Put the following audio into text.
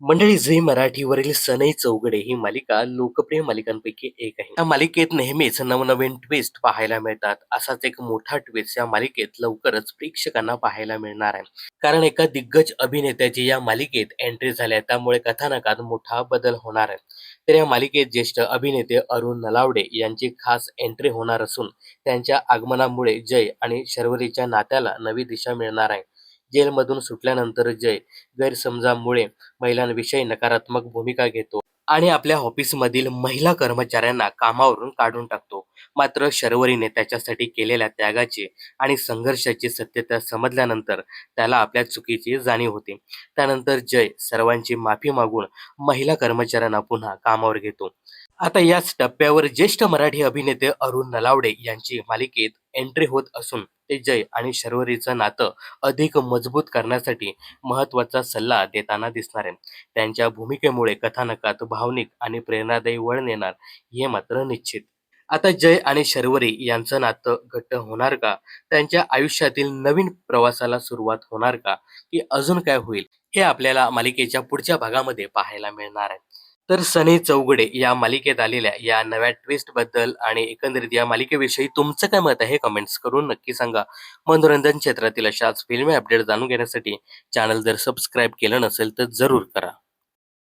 मंडळी, झी मराठीवरील सनई चौघडे ही मालिका लोकप्रिय मालिकांपैकी एक आहे. या मालिकेत नेहमीच नवनवीन ट्विस्ट पाहायला मिळतात. असाच एक मोठा ट्विस्ट या मालिकेत लवकरच प्रेक्षकांना पाहायला मिळणार आहे. कारण एका दिग्गज अभिनेत्याची या मालिकेत एंट्री झाली आहे, त्यामुळे कथानकात मोठा बदल होणार आहे. तर या मालिकेत ज्येष्ठ अभिनेते अरुण नलावडे यांची खास एंट्री होणार असून त्यांच्या आगमनामुळे जय आणि शर्वरीच्या नात्याला नवी दिशा मिळणार आहे. जेलमधून सुटल्यानंतर जय गैरसमजामुळे महिलांविषयी नकारात्मक भूमिका घेतो आणि आपल्या ऑफिसमधील महिला कर्मचाऱ्यांना कामावरून काढून टाकतो. मात्र शर्वरीने त्याच्यासाठी केलेल्या त्यागाची आणि संघर्षाची सत्यता समजल्यानंतर त्याला आपल्या चुकीची जाणीव होते. त्यानंतर जय सर्वांची माफी मागून महिला कर्मचाऱ्यांना पुन्हा कामावर घेतो. आता याच टप्प्यावर ज्येष्ठ मराठी अभिनेते अरुण नलावडे यांची मालिकेत एंट्री होत असून ते जय आणि शर्वरीचं नातं अधिक मजबूत करण्यासाठी महत्त्वाचा सल्ला देताना दिसणार आहे. त्यांच्या भूमिकेमुळे कथानकात भावनिक आणि प्रेरणादायी वळण येणार हे मात्र निश्चित. आता जय आणि शर्वरी यांचं नातं घट्ट होणार का? त्यांच्या आयुष्यातील नवीन प्रवासाला सुरुवात होणार का? की अजून काय होईल? हे आपल्याला मालिकेच्या पुढच्या भागामध्ये पाहायला मिळणार आहे. तर सनी चौगुडे या मालिकेत आलेल्या या नव्या ट्विस्ट बद्दल आणि एकंदरीत या मालिकेविषयी तुमचं काय मत आहे हे कमेंट्स करून नक्की सांगा. मनोरंजन क्षेत्रातील अशाच फिल्मी अपडेट जाणून घेण्यासाठी चॅनल जर सबस्क्राईब केलं नसेल तर जरूर करा.